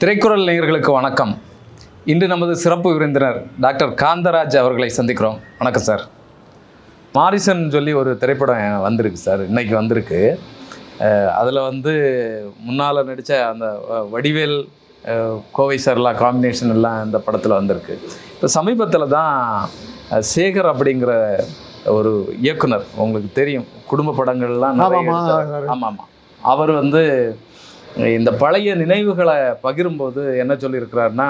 திரைக்குறள் நேயர்களுக்கு வணக்கம். இன்று நமது சிறப்பு விருந்தினர் டாக்டர் காந்தராஜ் அவர்களை சந்திக்கிறோம். வணக்கம் சார். மாரிசன் சொல்லி ஒரு திரைப்படம் வந்திருக்கு சார், இன்னைக்கு வந்திருக்கு. அதில் முன்னால் நடித்த அந்த வடிவேல் கோவை சார்லாம் காம்பினேஷன் எல்லாம் இந்த படத்தில் வந்திருக்கு. இப்போ சமீபத்தில் தான் சேகர் அப்படிங்கிற ஒரு இயக்குனர், உங்களுக்கு தெரியும், குடும்ப படங்கள்லாம் ஆமாம், அவர் இந்த பழைய நினைவுகளை பகிரும்போது என்ன சொல்லியிருக்கிறாருன்னா,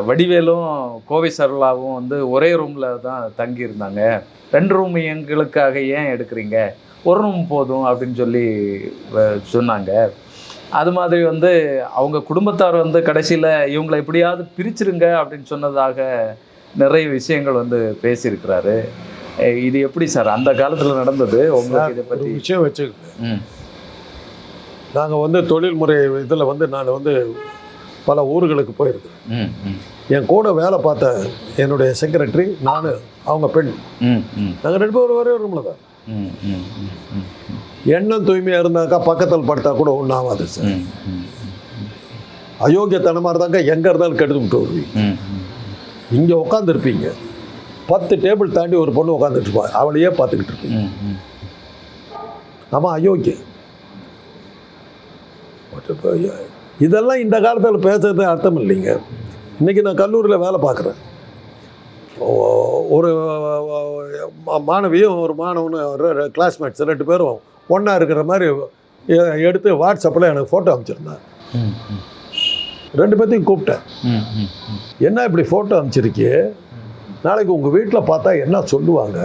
வடிவேலும் கோவை சரளாவும் ஒரே ரூமில் தான் தங்கியிருந்தாங்க, 2 ரூம் எங்களுக்காக ஏன் எடுக்கிறீங்க, 1 ரூம் போதும் அப்படின்னு சொல்லி சொன்னாங்க. அது மாதிரி அவங்க குடும்பத்தார் கடைசியில் இவங்களை எப்படியாவது பிரிச்சிருங்க அப்படின்னு சொன்னதாக நிறைய விஷயங்கள் பேசியிருக்கிறாரு. இது எப்படி சார் அந்த காலத்தில் நடந்தது? உங்களுக்கு இதை பற்றி விஷயம் வச்சு நாங்கள் தொழில்முறை இதில் நான் பல ஊர்களுக்கு போயிருக்கேன். என் கூட வேலை பார்த்த என்னுடைய செக்ரட்டரி, நான், அவங்க பெண், நாங்கள் 2 பேரும் ஒரே ரூமில் தான். எண்ணம் தூய்மையாக இருந்தாக்கா பக்கத்தில் படுத்தா கூட ஒன்றும் ஆகாது சார். அயோக்கியத்தனமாக இருந்தாக்கா எங்கே இருந்தாலும் கெடுத்து விட்டு வருவீங்க. இங்கே உட்காந்துருப்பீங்க, 10 டேபிள் தாண்டி ஒரு பொண்ணு உட்காந்துட்டு இருப்பா, அவளையே பார்த்துக்கிட்டு இருப்பீங்க. ஆமாம், அயோக்கியம். இதெல்லாம் இந்த காலத்தில் பேசுறது அர்த்தம் இல்லைங்க. இன்றைக்கி நான் கல்லூரியில் வேலை பார்க்குறேன். ஒரு மாணவியும் ஒரு மாணவனும் கிளாஸ்மேட்ஸ் 2 பேரும் ஒன்றா இருக்கிற மாதிரி எடுத்து வாட்ஸ்அப்பில் எனக்கு ஃபோட்டோ அனுப்பிச்சிருந்தேன். 2 பேர்த்தையும் கூப்பிட்டேன். என்ன இப்படி ஃபோட்டோ அனுப்பிச்சிருக்கியே, நாளைக்கு உங்கள் வீட்டில் பார்த்தா என்ன சொல்லுவாங்க,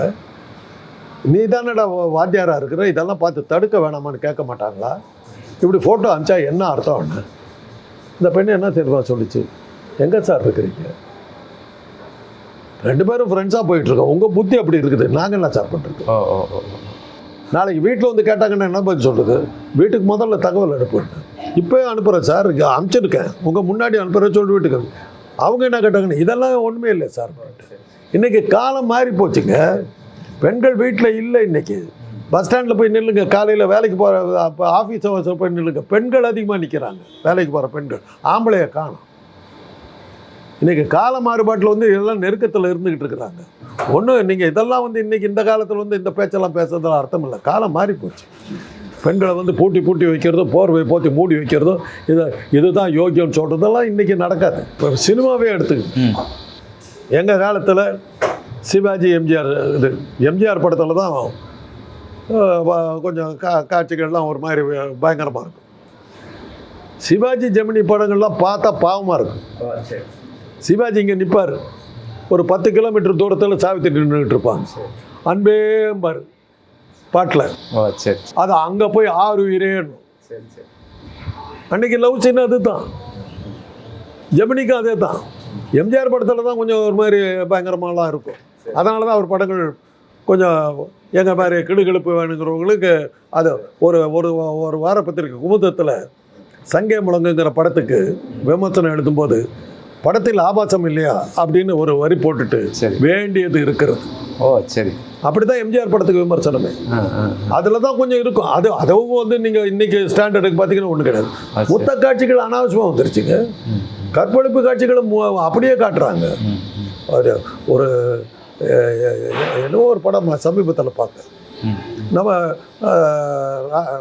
நீ தானடா வாத்தியாராக இருக்கிற, இதெல்லாம் பார்த்து தடுக்க வேணாமான்னு கேட்க மாட்டாங்களா, இப்படி ஃபோட்டோ அனுப்பிச்சா என்ன அர்த்தம்னு. இந்த பெண்ணு என்ன தெரியுமா சொல்லிச்சு, எங்கே சார் இருக்கிறீங்க, 2 பேரும் ஃப்ரெண்ட்ஸாக போயிட்டுருக்கோம், உங்கள் புத்தி அப்படி இருக்குது, நாங்கள் என்ன சார் பண்ணுறது. நாளைக்கு வீட்டில் கேட்டாங்கன்னா என்ன பதில் சொல்கிறது, வீட்டுக்கு முதல்ல தகவல் அனுப்புறேன், இப்போ அனுப்புகிறேன் சார், அனுப்பிச்சிருக்கேன், உங்கள் முன்னாடி அனுப்புகிறேன் சொல்லி வீட்டுக்கு. அவங்க என்ன கேட்டாங்கன்னு, இதெல்லாம் ஒன்றுமே இல்லை சார். இன்றைக்கி காலம் மாறி போச்சுங்க. பெண்கள் வீட்டில் இல்லை. இன்றைக்கி பஸ் ஸ்டாண்டில் போய் நில்லுங்க, காலையில் வேலைக்கு போகிற ஆஃபீஸ் ஹவர்ஸில் போய் நில்லுங்க, பெண்கள் அதிகமாக நிற்கிறாங்க, வேலைக்கு போகிற பெண்கள். ஆம்பளையை காணும். இன்றைக்கி கால மாறுபாட்டில் இதெல்லாம் நெருக்கத்தில் இருந்துக்கிட்டு இருக்கிறாங்க. ஒன்றும் நீங்கள் இதெல்லாம் இன்றைக்கி இந்த காலத்தில் இந்த பேச்செல்லாம் பேசுறதுலாம் அர்த்தம் இல்லை. காலம் மாறி போச்சு. பெண்களை பூட்டி வைக்கிறதோ, போர்வை போற்றி மூடி வைக்கிறதோ, இதுதான் யோகியம்னு சொல்கிறதெல்லாம் இன்றைக்கி நடக்காது. இப்போ சினிமாவே எடுத்துக்கு, எங்கள் காலத்தில் சிவாஜி எம்ஜிஆர் படத்தில் தான் கொஞ்சம் காட்சிகள்லாம் ஒரு மாதிரி பயங்கரமாக இருக்கும். சிவாஜி ஜெமினி படங்கள்லாம் பார்த்தா பாவமாக இருக்கும். சிவாஜி இங்கே நிற்பார், ஒரு 10 கிலோமீட்டர் தூரத்தில் சாவித்து நின்றுக்கிட்டு இருப்பாங்க, அன்பேம்பார் பாட்டில். அது அங்கே போய் 6 உயிரேணும். அன்றைக்கி லவ் சீன் அது தான், ஜெமினிக்கும் அதே தான். எம்ஜிஆர் படத்தில் தான் கொஞ்சம் ஒரு மாதிரி பயங்கரமாலாம் இருக்கும். அதனால தான் அவர் படங்கள் கொஞ்சம் எங்கள் மாதிரி கிடுகிடுப்பு வேணுங்கிறவங்களுக்கு. அது ஒரு ஒரு ஒரு வார பத்திரிக்கை குமுதத்தில் சங்கே முழங்குங்கிற படத்துக்கு விமர்சனம் எழுதும்போது, படத்தில் ஆபாசம் இல்லையா அப்படின்னு ஒரு வரி போட்டுட்டு வேண்டியது இருக்கிறது. சரி, அப்படி தான் எம்ஜிஆர் படத்துக்கு விமர்சனமே. அதில் தான் கொஞ்சம் இருக்கும். அதுவும் நீங்கள் இன்றைக்கி ஸ்டாண்டர்டுக்கு பார்த்தீங்கன்னா ஒன்றும் கிடையாது. மொத்த காட்சிகள் அனாவசியமாக வந்துருச்சுங்க. கற்பழிப்பு காட்சிகளும் அப்படியே காட்டுறாங்க. ஒரு என்னவோ ஒரு படம் சமீபத்தில் பார்த்தேன். நம்ம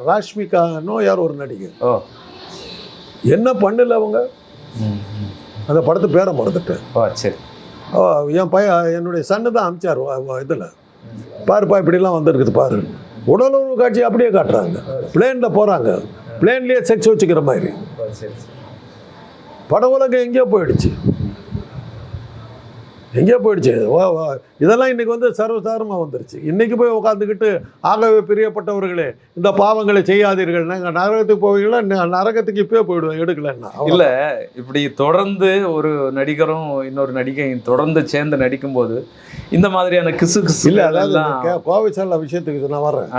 ராஷ்மிகானோ யார் ஒரு நடிகை, என்ன பண்ணல அவங்க, அந்த படத்து பேரை மறந்துட்டேன். சரி, என் பையன் என்னுடைய சன்னு தான் அனுப்பிச்சார். இதில் பாருப்பா இப்படிலாம் வந்துருக்குது பாரு. உடலுறவு காட்சி அப்படியே காட்டுறாங்க. பிளேனில் போகிறாங்க, பிளேன்லேயே செக்ஸ் வச்சுக்கிற மாதிரி. பட உலகம் எங்கேயோ போயிடுச்சு. இதெல்லாம் இன்றைக்கி சர்வசாதாரணமாக வந்துருச்சு. இன்றைக்கி போய் உட்காந்துக்கிட்டு, ஆகவே பிரியப்பட்டவர்களே இந்த பாவங்களை செய்யாதீர்கள், நாங்கள் நரகத்துக்கு போவீங்களா, நரகத்துக்கு இப்போயே போயிடுவோம் எடுக்கலன்னா. இல்லை, இப்படி தொடர்ந்து ஒரு நடிகரும் இன்னொரு நடிகையும் தொடர்ந்து சேர்ந்து நடிக்கும்போது இந்த மாதிரியான கிசு இல்லை. அதாவது கோவை சார்ல விஷயத்துக்கு நான் வர்றேன்.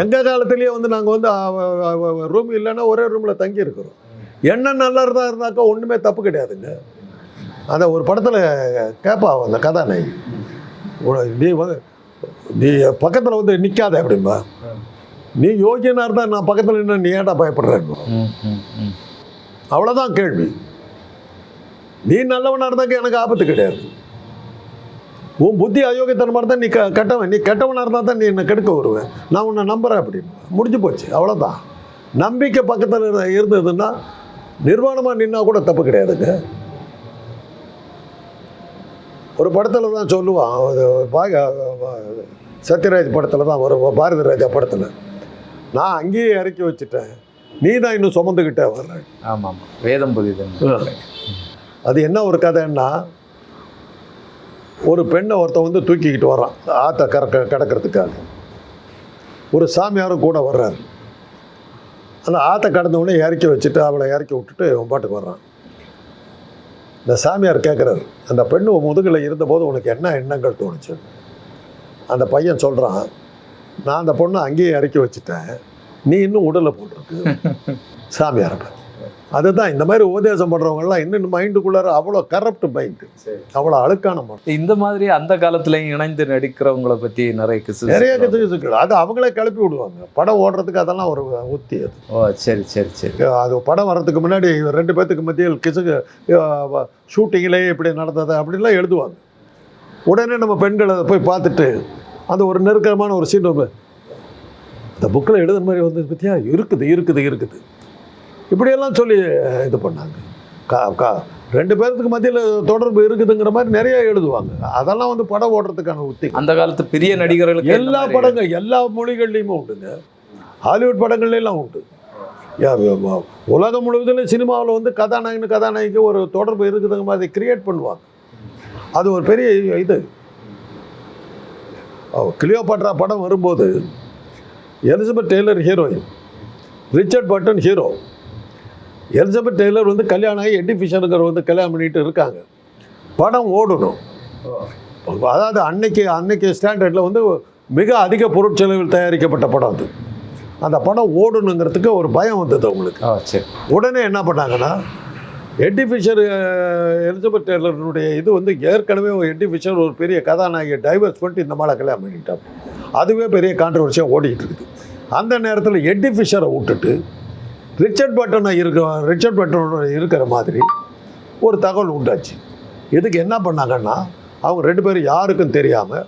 எங்கள் காலத்துலேயே நாங்கள் ரூம் இல்லைன்னா ஒரே ரூமில் தங்கி இருக்கிறோம். என்ன நல்லா இருந்தாக்கா ஒன்றுமே தப்பு கிடையாதுங்க. அந்த ஒரு படத்தில் கேட்பா அந்த கதாநாயகி, நீ பக்கத்தில் நிற்காத அப்படின்பா. நீ யோகியனாக இருந்தால் நான் பக்கத்தில் நின்று நீ ஏன்டா பயப்படுறேன். அவ்வளோதான் கேள்வி. நீ நல்லவனாக இருந்தாக்க எனக்கு ஆபத்து கிடையாது. உன் புத்தி அயோக்கியத்தனமாக இருந்தால் நீ கெட்டவன். நீ கெட்டவனாக இருந்தால் தான் நீ என்னை கெடுக்க வருவேன். நான் உன்னை நம்புகிறேன் அப்படின்னு முடிஞ்சு போச்சு. அவ்வளோதான். நம்பிக்கை பக்கத்தில் இருந்ததுன்னா நிர்வாணமாக நின்னா கூட தப்பு கிடையாதுங்க. ஒரு படத்தில் தான் சொல்லுவான், சத்யராஜ் படத்தில் தான் ஒரு பாரதி ராஜா படத்தில், நான் அங்கேயே இறக்கி வச்சுட்டேன், நீ தான் இன்னும் சுமந்துக்கிட்டே வர்ற. ஆமாம் ஆமாம், வேதம் புதிது. அது என்ன ஒரு கதைன்னா, ஒரு பெண்ணை ஒருத்தன் வந்து தூக்கிக்கிட்டு வர்றான் ஆற்ற கடக்கிறதுக்காக. ஒரு சாமியாரும் கூட வர்றாரு. அந்த ஆற்ற கடந்தவுடனே இறக்கி வச்சுட்டு அவளை இறக்கி விட்டுட்டு அவன் பாட்டுக்கு வர்றான். இந்த சாமியார் கேட்குறாரு, அந்த பெண்ணு முதுகில் இருந்தபோது உனக்கு என்ன எண்ணங்கள் தோணுச்சு? அந்த பையன் சொல்கிறான், நான் அந்த பொண்ணை அங்கேயே இறக்கி வச்சுட்டேன், நீ இன்னும் உடலை போட்டிருக்கு. சாமியார் அதுதான் இந்த மாதிரி உபதேசம் பண்ணுறவங்கலாம் இன்னும் மைண்டுக்குள்ளார அவ்வளோ கரப்ட் மைண்டு, அவ்வளோ அழுக்கான மைண்ட். இந்த மாதிரி அந்த காலத்துலையும் இணைந்து நடிக்கிறவங்களை பற்றி நிறைய கிசுக்கள் அது அவங்களே கிளப்பி விடுவாங்க. படம் ஓடுறதுக்கு அதெல்லாம் ஒரு உத்தி அது. ஓ சரி சரி சரி. அது படம் வர்றதுக்கு முன்னாடி 2 பேர்த்துக்கு மத்தியில் கிசுக்கு ஷூட்டிங்கிலே இப்படி நடந்தது அப்படின்லாம் எழுதுவாங்க. உடனே நம்ம பெண்கள் அதை போய் பார்த்துட்டு அந்த ஒரு நெருக்கமான ஒரு சீன் இந்த புக்கில் எழுதுற மாதிரி வந்து பற்றியா இருக்குது இருக்குது இருக்குது இப்படியெல்லாம் சொல்லி இது பண்ணாங்க. 2 பேர்த்துக்கு மத்தியில் தொடர்பு இருக்குதுங்கிற மாதிரி நிறைய எழுதுவாங்க. அதெல்லாம் வந்து படம் ஓடுறதுக்கான உத்தி. அந்த காலத்து பெரிய நடிகர்களுக்கு எல்லா படங்கள் எல்லா மொழிகள்லையுமே உண்டுங்க. ஹாலிவுட் படங்கள்லாம் உண்டு. உலகம் முழுவதும் சினிமாவில் வந்து கதாநாயகனுக்கு ஒரு தொடர்பு இருக்குதுங்க மாதிரி கிரியேட் பண்ணுவாங்க. அது ஒரு பெரிய இது. கிளியோபாட்ரா படம் வரும்போது Elizabeth Taylor heroine, Richard Burton hero. Elizabeth Taylor வந்து கல்யாணம் ஆகி எட்டி ஃபிஷருங்கிற வந்து கல்யாணம் பண்ணிட்டு இருக்காங்க. படம் ஓடணும். அதாவது அன்னைக்கு ஸ்டாண்டர்டில் வந்து மிக அதிக பொருட்செலவில் தயாரிக்கப்பட்ட படம் அது. அந்த படம் ஓடணுங்கிறதுக்கு ஒரு பயம் வந்தது அவங்களுக்கு. உடனே என்ன பண்ணாங்கன்னா, எட்டி ஃபிஷர் எலிசபெத் டெய்லருடைய இது வந்து ஏற்கனவே எட்டி ஃபிஷர் ஒரு பெரிய கதாநாயகி டைவர்ஸ் பண்ணிட்டு இந்த மாதிரி கல்யாணம் பண்ணிட்டாங்க. அதுவே பெரிய கான்ட்ரவர்சியாக ஓடிக்கிட்டு இருக்குது. அந்த நேரத்தில் எட்டி ஃபிஷரை விட்டுட்டு ரிச்சர்ட் பர்டன் இருக்கிற மாதிரி ஒரு தகவல் உண்டாச்சு. இதுக்கு என்ன பண்ணாங்கன்னா, அவங்க 2 பேரும் யாருக்கும் தெரியாமல்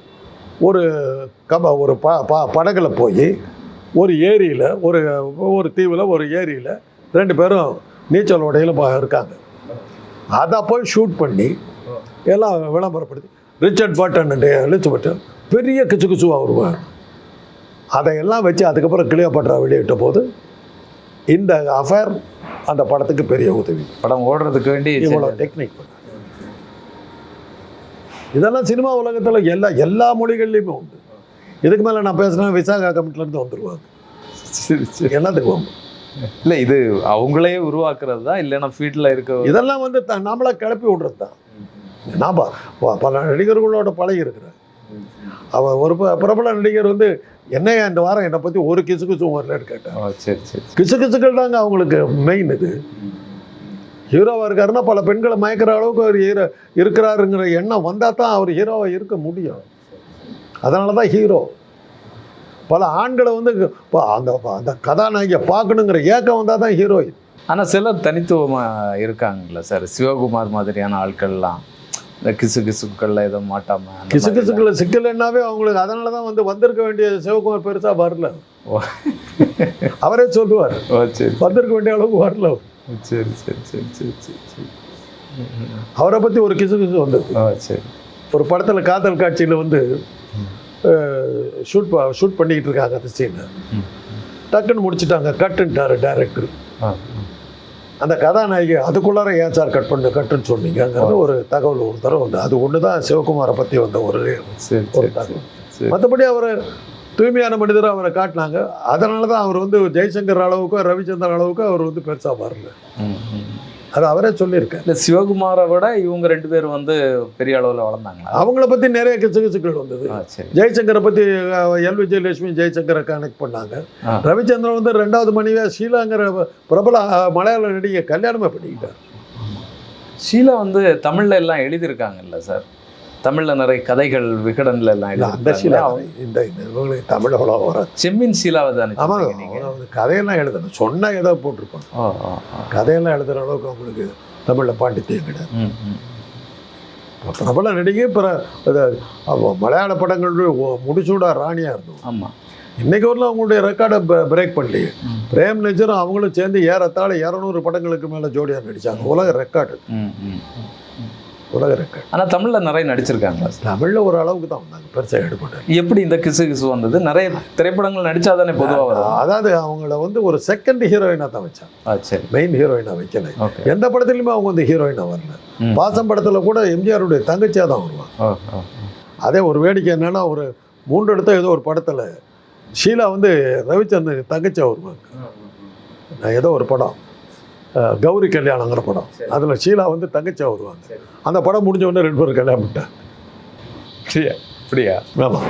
ஒரு படகுல போய் ஒரு ஏரியில் ஒரு தீவில் ஒரு ஏரியில் 2 பேரும் நீச்சல் உடையில் இருக்காங்க. அதை போய் ஷூட் பண்ணி எல்லாம் விளம்பரப்படுத்தி ரிச்சர்ட் பர்டன் எலிசபெத் பெரிய கிசுவாக வருவாங்க. அதையெல்லாம் வச்சு அதுக்கப்புறம் கிளியோபாட்ரா வெளியிட்ட போது இந்த அஃபேர் அந்த படத்துக்கு பெரிய உதவி. படம் ஓடுறதுக்கு வேண்டி இவ்வளோ டெக்னிக். இதெல்லாம் சினிமா உலகத்தில் எல்லா மொழிகள்லையுமே உண்டு. இதுக்கு மேலே நான் பேசுனா விசாகா கமிட்டிலேருந்து வந்துடுவாங்க. சரி சரி. எல்லாத்துக்கும் இல்லை, இது அவங்களே உருவாக்குறது தான், இல்லைன்னா ஃபீல்டில் இருக்க இதெல்லாம் வந்து நம்மளாக கிளப்பி விடுறது தான். நான் பல நடிகர்களோட பழகி இருக்கிறேன். அவன் ஒரு பிரபல நடிகர் வந்து என்னையா இந்த வாரம் என்னை பற்றி ஒரு கிசுகிசும் வரலன்னு கேட்டேன். சரி சரி. கிசுகிசுக்கள் தாங்க அவங்களுக்கு மெயின். இது ஹீரோவாக இருக்காருன்னா பல பெண்களை மயக்கிற அளவுக்கு அவர் இருக்கிறாருங்கிற எண்ணம் வந்தால் தான் அவர் ஹீரோவாக இருக்க முடியும். அதனால தான் ஹீரோ. பல ஆண்களை வந்து அந்த கதாநாயகியை பார்க்கணுங்கிற ஏக்கம் வந்தால் தான் ஹீரோயின். ஆனால் சிலர் தனித்துவமாக இருக்காங்கல்ல சார், சிவகுமார் மாதிரியான ஆட்கள்லாம் இந்த கிசுக்களில் எதுவும் மாட்டாமல் கிசுக்களில் சிக்கலைன்னாவே அவங்களுக்கு. அதனால தான் வந்திருக்க வேண்டிய சிவகுமார் பெருசாக வரல. அவரே சொல்லுவார், வந்திருக்க வேண்டிய அளவுக்கு வரல. சரி சரி சரி சரி சரி சரி. அவரை பற்றி ஒரு கிசு வந்தது. சரி. ஒரு படத்தில் காதல் காட்சியில் வந்து ஷூட் பண்ணிக்கிட்டு இருக்காங்க. அந்த சீனை டக்குன்னு முடிச்சுட்டாங்க. கட்டுன்ட்டார் டைரக்டர். அந்த கதாநாயகி அதுக்குள்ளார ஏன் சார் கட்டுன்னு சொன்னீங்கிறது ஒரு தகவல் ஒரு தடவை உண்டு. அது ஒன்று தான் சிவகுமாரை பற்றி வந்த ஒரு தகவல். மற்றபடி அவர் தூய்மையான மனிதர் அவரை காட்டினாங்க. அதனால தான் அவர் வந்து ஜெய்சங்கர் அளவுக்கோ ரவிச்சந்திரன் அளவுக்கோ அவர் வந்து பெருசாக வரல. அது அவரே சொல்லியிருக்கேன். இல்லை, சிவகுமாரை விட இவங்க 2 பேரும் வந்து பெரிய அளவில் வளர்ந்தாங்க. அவங்கள பற்றி நிறைய கிசுகிசுக்கள் வந்தது. ஜெய்சங்கரை பற்றி எல் விஜயலட்சுமி ஜெய்சங்கரை கனெக்ட் பண்ணாங்க. ரவிச்சந்திரன் வந்து 2வது மனைவியாக ஷீலாங்கிற பிரபல மலையாள நடிகை கல்யாணமே பண்ணிக்கிட்டார். ஷீலா வந்து தமிழில் எல்லாம் எழுதியிருக்காங்கல்ல சார்? தமிழில் நிறைய கதைகள் விகடனில் எல்லாம் இல்லை அந்த ஷீலா இந்த இவங்களுக்கு தமிழ் அவ்வளோ வர செம்மின் ஷீலாவை தானே ஆமாம் நீங்கள்? கதையெல்லாம் எழுதணும் சொன்னால் ஏதோ போட்டிருப்பாங்க. கதையெல்லாம் எழுதுகிற அளவுக்கு அவங்களுக்கு தமிழில் பாண்டித்தியம் கிடையாது. பிரபல நடிகை மலையாள படங்கள் முடிச்சூடா ராணியாக இருந்தோம். ஆமாம். இன்னைக்கு வரலாம் அவங்களுடைய ரெக்கார்டை பிரேக் பண்ணலையே. பிரேம் நஜரும் அவங்களும் சேர்ந்து ஏறத்தாழ 200 படங்களுக்கு மேலே ஜோடியாக நடித்தாங்க. உலக ரெக்கார்டு. உலக ரெக்கார்டு. ஆனால் தமிழில் நிறைய நடிச்சிருக்காங்க. தமிழில் ஒரு அளவுக்கு தான் வந்தாங்க, பெருசாக எடுப்பட்டாங்க. எப்படி இந்த கிசு கிசு வந்தது? நிறைய திரைப்படங்கள் நடித்தா தானே பொதுவாக வரும். அதாவது அவங்கள ஒரு செகண்ட் ஹீரோயினாக தான் வச்சாங்க. சரி. மெயின் ஹீரோயினாக வைக்கல. எந்த படத்துலையுமே அவங்க வந்து ஹீரோயினாக வரல. பாசம் படத்தில் கூட எம்ஜிஆருடைய தங்கச்சியாக தான் வருவாங்க. அதே ஒரு வேடிக்கை என்னன்னா, ஒரு 3 இடத்த ஏதோ ஒரு படத்தில் ஷீலா வந்து ரவிச்சந்திரன் தங்கச்சியாக வருவாங்க. நான் ஏதோ ஒரு படம் கௌரி கல்யாணங்கிற படம், அதில் ஷீலா வந்து தங்கச்சியாக வருவாங்க. அந்த படம் முடிஞ்ச உடனே 2 பேரும் கல்யாணம் பண்ணிட்டாங்க. அப்படியா? ஆமாம்.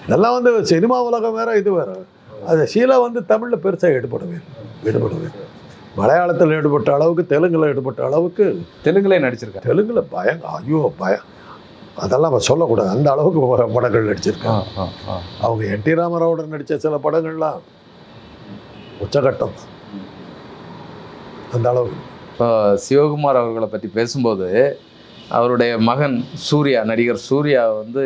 இதெல்லாம் வந்து சினிமா உலகம் வேறு, இது வேறு. அது ஷீலா வந்து தமிழில் பெருசாக ஈடுபடவே. மலையாளத்தில் ஈடுபட்ட அளவுக்கு, தெலுங்கில் ஈடுபட்ட அளவுக்கு. தெலுங்குலே நடிச்சிருக்கேன். தெலுங்கில் பயம் அதெல்லாம் சொல்லக்கூடாது. அந்த அளவுக்கு படங்கள் நடிச்சிருக்காங்க. அவங்க என்.டி. ராமராவோட நடித்த சில படங்கள்லாம் உச்சகட்டம் தான். அந்த அளவுக்கு. இப்போ சிவகுமார் அவர்களை பற்றி பேசும்போது, அவருடைய மகன் சூர்யா, நடிகர் சூர்யா வந்து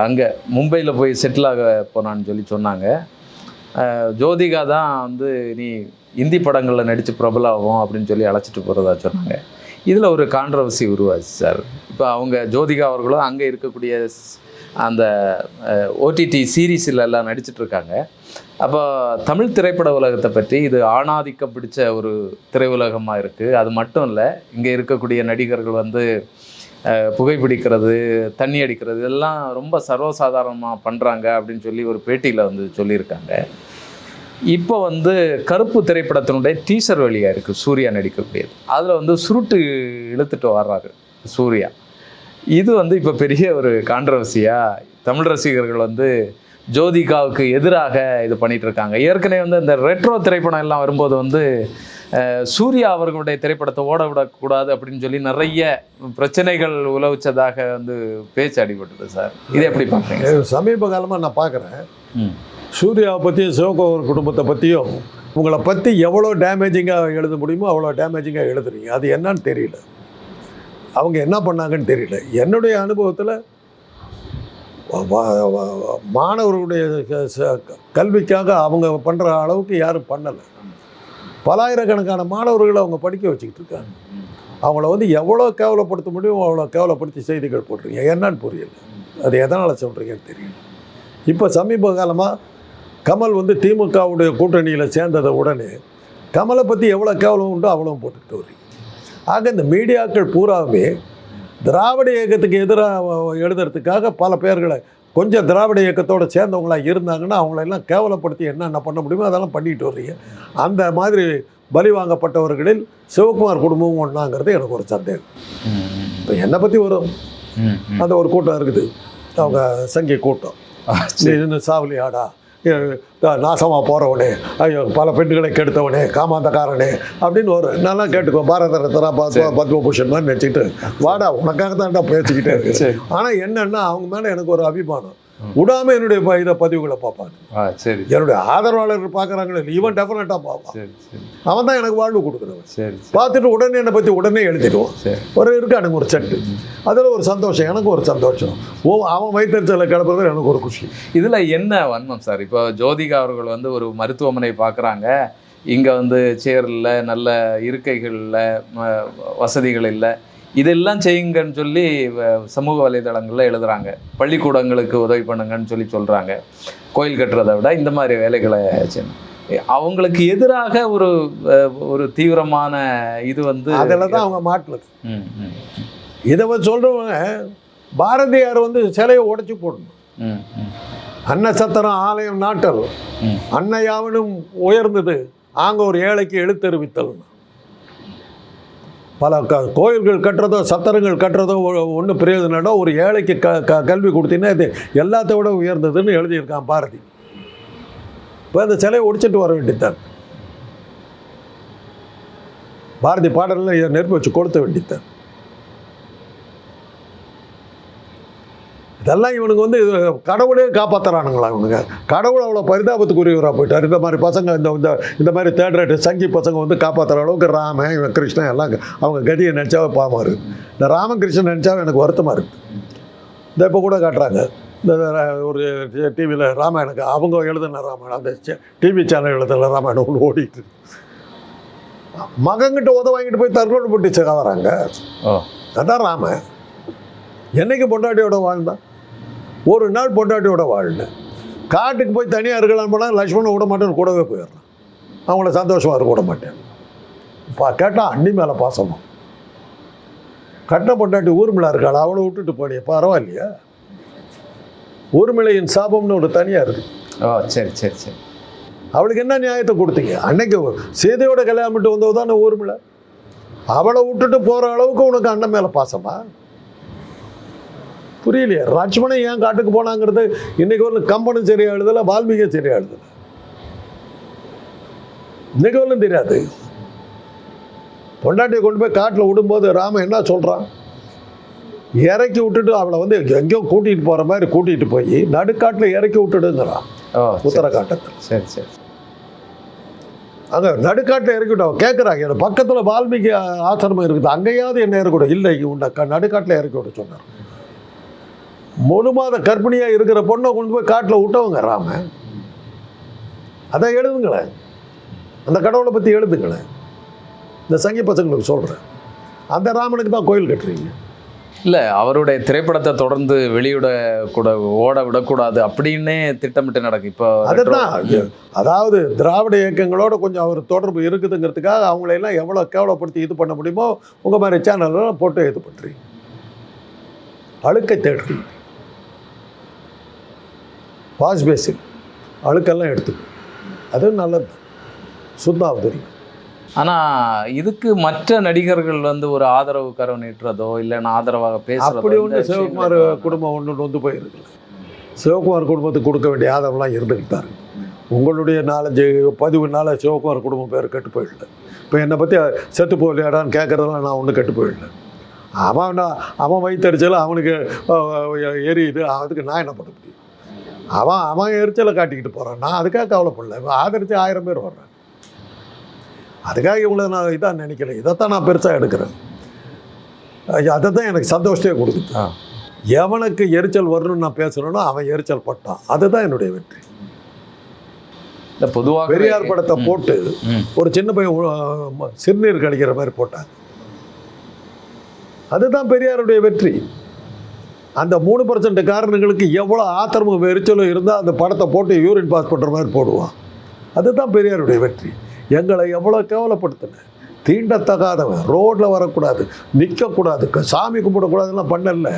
அங்கே மும்பையில் போய் செட்டில் ஆக போனான்னு சொன்னாங்க. ஜோதிகா தான் வந்து நீ இந்தி படங்களில் நடித்து பிரபலாகும் அப்படின்னு சொல்லி அழைச்சிட்டு போகிறதா சொன்னாங்க. இதில் ஒரு கான்ட்ரவர்சி உருவாச்சு சார். இப்போ அவங்க ஜோதிகா அவர்களும் அங்கே இருக்கக்கூடிய அந்த ஓடிடி சீரீஸில் எல்லாம் நடிச்சிட்ருக்காங்க. அப்போ தமிழ் திரைப்பட உலகத்தை பற்றி இது ஆணாதிக்கம் பிடிச்ச ஒரு திரையுலகமாக இருக்குது. அது மட்டும் இல்லை, இங்கே இருக்கக்கூடிய நடிகர்கள் வந்து புகைப்பிடிக்கிறது, தண்ணி அடிக்கிறது, இதெல்லாம் ரொம்ப சர்வசாதாரணமாக பண்ணுறாங்க அப்படின்னு சொல்லி ஒரு பேட்டியில் வந்து சொல்லியிருக்காங்க. இப்போ வந்து கருப்பு திரைப்படத்தினுடைய டீசர் வெளியாக இருக்குது, சூர்யா நடிக்கக்கூடியது. அதில் வந்து சுருட்டு இழுத்துட்டு வர்றாரு சூர்யா. இது வந்து இப்போ பெரிய ஒரு கான்ட்ரவர்சியாக தமிழ் ரசிகர்கள் வந்து ஜோதிகாவுக்கு எதிராக இது பண்ணிகிட்டு இருக்காங்க. ஏற்கனவே வந்து இந்த ரெட்ரோ திரைப்படம் எல்லாம் வரும்போது வந்து சூர்யா அவர்களுடைய திரைப்படத்தை ஓட விடக்கூடாது அப்படின்னு சொல்லி நிறைய பிரச்சனைகள் உலவிச்சதாக வந்து பேச்சு அடிபட்டது சார். இதை எப்படி பார்க்குறீங்க? சமீப காலமாக நான் பார்க்குறேன், சூர்யாவை பற்றியும் சிவகுமார் குடும்பத்தை பற்றியும் உங்களை பற்றி எவ்வளோ டேமேஜிங்காக எழுத முடியுமோ அவ்வளோ டேமேஜிங்காக எழுதுறீங்க. அது என்னன்னு தெரியல, அவங்க என்ன பண்ணாங்கன்னு தெரியல. என்னுடைய அனுபவத்தில் மாணவர்களுடைய கல்விக்காக அவங்க பண்ணுற அளவுக்கு யாரும் பண்ணலை. பலாயிரக்கணக்கான மாணவர்களை அவங்க படிக்க வச்சுக்கிட்டு இருக்காங்க. அவங்கள வந்து எவ்வளோ கேவலப்படுத்த முடியும் அவ்வளோ கேவலப்படுத்தி செய்திகள் போட்டுருங்க. என்னன்னு புரியல, அது எதனால் சொல்கிறீங்கன்னு தெரியல. இப்போ சமீப காலமாக கமல் வந்து திமுகவுடைய கூட்டணியில் சேர்ந்ததை உடனே கமலை பற்றி எவ்வளோ கேவலம் உண்டோ அவ்வளோ போட்டுக்கிட்டு வரீங்க. ஆக இந்த மீடியாக்கள் பூராவே திராவிட இயக்கத்துக்கு எதிராக எழுதுறதுக்காக பல பேர்களை, கொஞ்சம் திராவிட இயக்கத்தோடு சேர்ந்தவங்களாக இருந்தாங்கன்னா அவங்களெல்லாம் கேவலப்படுத்தி என்னென்ன பண்ண முடியுமோ அதெல்லாம் பண்ணிட்டு வர்றீங்க. அந்த மாதிரி பலி வாங்கப்பட்டவர்களில் சிவகுமார் குடும்பமும் ஒன்றாங்கிறது எனக்கு ஒரு சந்தேகம். இப்போ என்னை பற்றி வரும் அந்த ஒரு கூட்டம் இருக்குது, அவங்க சங்கி கூட்டம், இன்னும் சாவலி ஆடா, நாசமாக போகிறவனே, ஐயோ பல பெண்களை கெடுத்தவனே, காமாந்தக்காரனே அப்படின்னு ஒரு நல்லா கேட்டுக்கோ. பாரத ரத்னா பத்மபூஷன் மாதிரி நினச்சிக்கிட்டு வாடா உனக்காக தான்டா பேசிக்கிட்டே இருக்கு. ஆனால் என்னன்னா அவங்க மேலே எனக்கு ஒரு அபிமானம். விடாமல் என்னுடைய இதை பதிவுகளை பார்ப்பாங்க. சரி, என்னுடைய ஆதரவாளர்கள் பார்க்குறாங்களே, இவன் டெஃபினட்டாக பார்ப்பான். அவன் தான் எனக்கு வாழ்வு கொடுக்குறவன். சரி, பார்த்துட்டு உடனே என்னை பற்றி உடனே எழுதிடுவான். ஒரு இருக்கானுங்க ஒரு சட்டு, அதில் ஒரு சந்தோஷம், எனக்கு ஒரு சந்தோஷம். அவன் வைத்தறிச்சலை கிளப்புறது எனக்கு ஒரு குஷி. இதில் என்ன வன்மம் சார்? இப்போ ஜோதிகா அவர்கள் வந்து ஒரு மருத்துவமனை பார்க்குறாங்க, இங்கே வந்து சேர் இல்லை, நல்ல இருக்கைகள் இல்லை, வசதிகள் இல்லை, இதெல்லாம் செய்யுங்கன்னு சொல்லி சமூக வலைதளங்களில் எழுதுகிறாங்க. பள்ளிக்கூடங்களுக்கு உதவி பண்ணுங்கன்னு சொல்கிறாங்க. கோயில் கட்டுறதை விட இந்த மாதிரி வேலைகளை அவங்களுக்கு எதிராக ஒரு தீவிரமான இது வந்து அதில் தான் அவங்க மாட்டுறது. இதை சொல்கிறவங்க பாரதியார் வந்து சிலையை உடைச்சி போடணும். அன்னசத்திரம் ஆலயம் நாட்டல் அன்னையாவனும் உயர்ந்தது ஆங்க ஒரு ஏழைக்கு எழுத்தறிவித்தல். பல கோயில்கள் கட்டுறதோ சத்திரங்கள் கட்டுறதோ ஒன்றும் பிரயோஜனம். ஒரு ஏழைக்கு கல்வி கொடுத்தீங்கன்னா இது எல்லாத்த விட உயர்ந்ததுன்னு எழுதியிருக்கான் பாரதி. இப்போ அந்த சிலையை ஒடிச்சிட்டு வர வேண்டியதான். பாரதி பாடலில் நெருப்பு வச்சு கொளுத்த வேண்டியதான். இதெல்லாம் இவனுக்கு வந்து கடவுளே காப்பாற்றுறானுங்களா இவனுங்க. கடவுள் அவ்வளோ பரிதாபத்துக்குரியவராக போயிட்டார். இந்த மாதிரி பசங்க இந்த மாதிரி தேர்ட் ரேட்டு சங்கி பசங்க வந்து காப்பாற்றுற அளவுக்கு ராமன் இவன் கிருஷ்ணன் எல்லாம் அவங்க கதியை நினச்சாவே பாவமாக இருக்குது. இந்த ராமகிருஷ்ணன் நினச்சாவே எனக்கு வருத்தமாக இருக்குது. இந்த இப்போ கூட காட்டுறாங்க இந்த ஒரு டிவியில் ராமாயணக்கு அவங்க எழுதின ராமாயணம், அந்த டிவி சேனல் எழுதின ராமாயணம் ஒன்று ஓடிட்டு மகன்கிட்ட வாங்கிட்டு போய் தற்கொலை போட்டு வராங்க. அதான் ராமன். என்னைக்கு பொண்டாட்டியோட வாழ்ந்தான்? ஒரு நாள் பொண்டாட்டியோட வாழ்ல. காட்டுக்கு போய் தனியாக இருக்கலான்னு போனால் லக்ஷ்மணன் விட மாட்டேன்னு கூடவே போயிடுறான். அவங்கள சந்தோஷமாக இருக்க விட மாட்டேன். கேட்டால் அண்ணி மேலே பாசமா. கட்ட பொண்டாட்டி ஊர்மிளா இருக்காள், அவளை விட்டுட்டு போனிய பரவாயில்லையா? ஊர்மிளையின் சாபம்னு ஒரு தனியாக இருக்குது. சரி சரி சரி. அவளுக்கு என்ன நியாயத்தை கொடுத்தீங்க? அன்னைக்கு சீதையோட கல்யாணம் பண்ணிட்டு வந்தது தானே ஊர்மிளை. அவளை விட்டுட்டு போகிற அளவுக்கு உனக்கு அண்ணன் மேலே பாசமா? புரியலையே. லட்சுமணன் ஏன் காட்டுக்கு போனாங்கிறது இன்னைக்கு ஒரு கம்பனும் சரியா எழுதலை, வால்மீகியும் சரியா எழுதலை. இன்னைக்கு ஒன்றும் தெரியாது. பொண்டாட்டியை கொண்டு போய் காட்டில் விடும்போது ராமன் என்ன சொல்கிறான்? இறக்கி விட்டுட்டு அவளை வந்து எங்கேயோ கூட்டிகிட்டு போகிற மாதிரி கூட்டிகிட்டு போய் நடுக்காட்டில் இறக்கி விட்டுடுங்கிறான். உத்தரகாட்டத்தில். சரி சரி. அங்கே நடுக்காட்டில் இறக்கி விட்டு அவன் கேட்குறாங்க, எனக்கு பக்கத்தில் வால்மீகி ஆசிரமம் இருக்குது, அங்கேயாவது என்ன இறக்கூட இல்லை, உன்னை நடுக்காட்டில் இறக்கி விட சொன்னார். முழு மாத கர்ப்பிணியாக இருக்கிற பொண்ணை கொண்டு போய் காட்டில் விட்டவங்க ராமன். அதை எழுதுங்களேன், அந்த கடவுளை பற்றி எழுதுங்களேன். இந்த சங்கி பசங்களுக்கு சொல்கிறேன், அந்த ராமனுக்கு தான் கோயில் கட்டுறீங்க. இல்லை, அவருடைய திரைப்படத்தை தொடர்ந்து வெளியிட கூட ஓட விடக்கூடாது அப்படின்னே திட்டமிட்டு நடக்கும் இப்போ. அதுதான், அதாவது திராவிட இயக்கங்களோட கொஞ்சம் அவர் தொடர்பு இருக்குதுங்கிறதுக்காக அவங்களையெல்லாம் எவ்வளோ கேவலப்படுத்தி இது பண்ண முடியுமோ உங்கள் மாதிரி சேனல்லாம் போட்டு இது பண்ணுறீங்க. அழுக்கை தேடுறீங்க. வாஷ் பேசிக் அழுக்கெல்லாம் எடுத்துக்கும், அது நல்லது, சுத்தாவது இல்லை. ஆனால் இதுக்கு மற்ற நடிகர்கள் வந்து ஒரு ஆதரவு கரம் நீட்டுறதோ இல்லைன்னா ஆதரவாக பேசுகிறதோ அப்படி ஒன்று சிவகுமார் குடும்பம் ஒன்று வந்து போயிருக்குல்ல. சிவகுமார் குடும்பத்துக்கு கொடுக்க வேண்டிய ஆதரவுலாம் இருந்துக்கிட்டாரு. உங்களுடைய 4-5 பதிவுனால சிவகுமார் குடும்பம் பேர் கெட்டு போயிடல. இப்போ என்னை பற்றி செத்து போகலையாடான்னு கேட்குறதெல்லாம் நான் ஒன்றும் கெட்டு போயிடல. அவன் வயிற்றுச்சல அவனுக்கு எரியுது, அதுக்கு நான் என்ன பண்ண முடியும்? அவன் எரிச்சலை காட்டிக்கிட்டு போகிறான், நான் அதுக்காக கவலைப்படல. ஆதரித்து 1000 பேர் வர்றேன், அதுக்காக இவங்களை நான் இதாக நினைக்கல. இதைத்தான் நான் பெருசாக எடுக்கிறேன். அதை தான் எனக்கு சந்தோஷத்தையே கொடுக்குது. எவனுக்கு எரிச்சல் வரணும்னு நான் பேசுகிறேனோ அவன் எரிச்சல் பட்டான், அதுதான் என்னுடைய வெற்றி. இந்த பொதுவாக பெரியார் படத்தை போட்டு ஒரு சின்ன பையன் சிறுநீர் கழிக்கிற மாதிரி போட்டாங்க, அதுதான் பெரியாருடைய வெற்றி. அந்த 3% காரணங்களுக்கு எவ்வளோ ஆத்திரமும் எரிச்சலும் இருந்தால் அந்த படத்தை போட்டு யூரின் பாஸ் பண்ணுற மாதிரி போடுவான், அதுதான் பெரியாருடைய வெற்றி. எங்களை எவ்வளோ கேவலப்படுத்தின, தீண்டத்தகாதவன், ரோட்டில் வரக்கூடாது, நிற்கக்கூடாது, சாமி கும்பிடக்கூடாதுலாம் பண்ணல.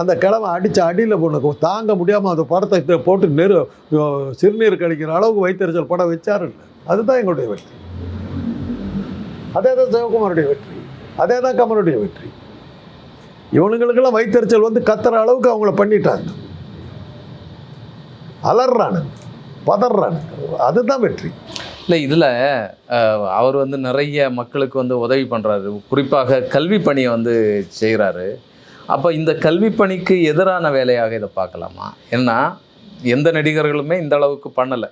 அந்த கிழமை அடித்த அடியில் பொண்ணுக்கு தாங்க முடியாமல் அந்த படத்தை போட்டு சிறுநீர் கழிக்கிற அளவுக்கு வைத்தறிச்சல் படம் வச்சாருல்ல, அதுதான் எங்களுடைய வெற்றி. அதே தான் சிவகுமாருடைய வெற்றி, அதே தான் கமலுடைய வெற்றி. இவனுங்களுக்கெல்லாம் வைத்தறிச்சல் வந்து கத்துற அளவுக்கு அவங்கள பண்ணிட்டாங்க, அலறானுங்க, பதறானுங்க, அதுதான் வெற்றி. இல்லை, இதில் அவர் வந்து நிறைய மக்களுக்கு வந்து உதவி பண்ணுறாரு, குறிப்பாக கல்வி பணியை வந்து செய்கிறாரு. அப்போ இந்த கல்வி பணிக்கு எதிரான வேலையாக இதை பார்க்கலாமா? ஏன்னா எந்த நடிகர்களுமே இந்த அளவுக்கு பண்ணலை.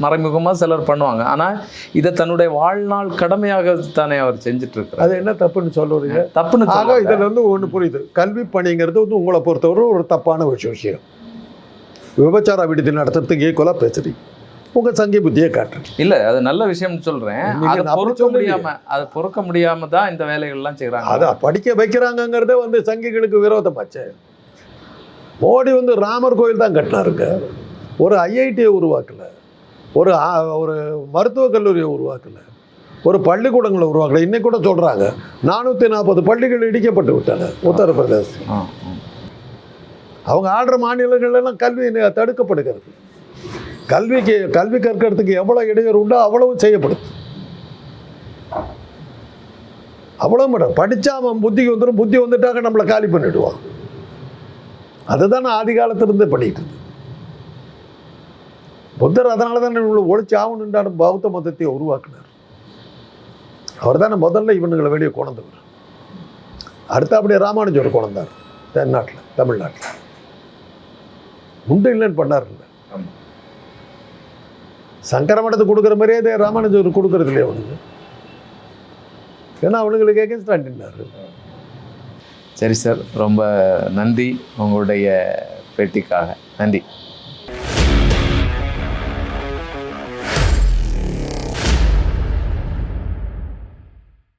மறைமுகமாக சிலர் பண்ணுவாங்க, ஆனால் இதை தன்னுடைய வாழ்நாள் கடமையாக தானே அவர் செஞ்சிட்ருக்காரு. அது என்ன தப்புன்னு சொல்லுறீங்க? தப்புன்னு ஆக இதில் வந்து ஒன்று புரியுது, கல்வி பணிங்கிறது வந்து உங்களை பொறுத்தவரை ஒரு தப்பான விஷயம். விபச்சார விடுதி நடத்துறதுக்கு ஈக்குவலாக பேசுறீங்க, உங்கள் சங்கி புத்தியை காட்டுறேன். இல்லை, அது நல்ல விஷயம்னு சொல்கிறேன். அதை பொறுக்க முடியாமல் தான் இந்த வேலைகள்லாம் செய்கிறாங்க. அதை படிக்க வைக்கிறாங்கங்கிறதே வந்து சங்கிகளுக்கு விரோதமாச்சு. மோடி வந்து ராமர் கோயில் தான் கட்டினாருங்க, ஒரு ஐஐடியை உருவாக்கலை, ஒரு மருத்துவக் கல்லூரியை உருவாக்கலை, ஒரு பள்ளிக்கூடங்களை உருவாக்கலை. இன்னைக்கு கூட சொல்கிறாங்க 440 பள்ளிகள் இடிக்கப்பட்டு விட்டாங்க உத்தரப்பிரதேசம். அவங்க ஆடுற மாநிலங்கள்லாம் கல்வி தடுக்கப்படுகிறது. கல்வி கற்கிறதுக்கு எவ்வளோ இடையூறு உண்டோ அவ்வளவு செய்யப்படுது. அவ்வளோ மேடம் படித்தா அவன் புத்திக்கு வந்துடும், புத்தி வந்துட்டாங்க நம்மளை காலி பண்ணிவிடுவான். அதுதான் ஆதி காலத்திலிருந்து பண்ணிட்டு இருந்து புத்தர். அதனால தான் ஒழிச்சு ஆகணுன்றான பௌத்த மதத்தை உருவாக்குனார். அவர் தானே முதல்ல இவனுங்களை வெளியே கொண்டவர். அடுத்த அப்படியே ராமானுஜர் கொண்டார் தென்னாட்டில். தமிழ்நாட்டில். உண்டு இல்லைன்னு பண்ணார் இல்லை. சங்கர மடத்துக்கு கொடுக்குற மாதிரியே இதே ராமானுஜர் கொடுக்கறது இல்லையா அவனுக்கு? ஏன்னா அவனுங்களுக்கு எகென்ஸ்டாக நின்னார். சரி சார், ரொம்ப நன்றி உங்களுடைய பேட்டிக்காக. நன்றி.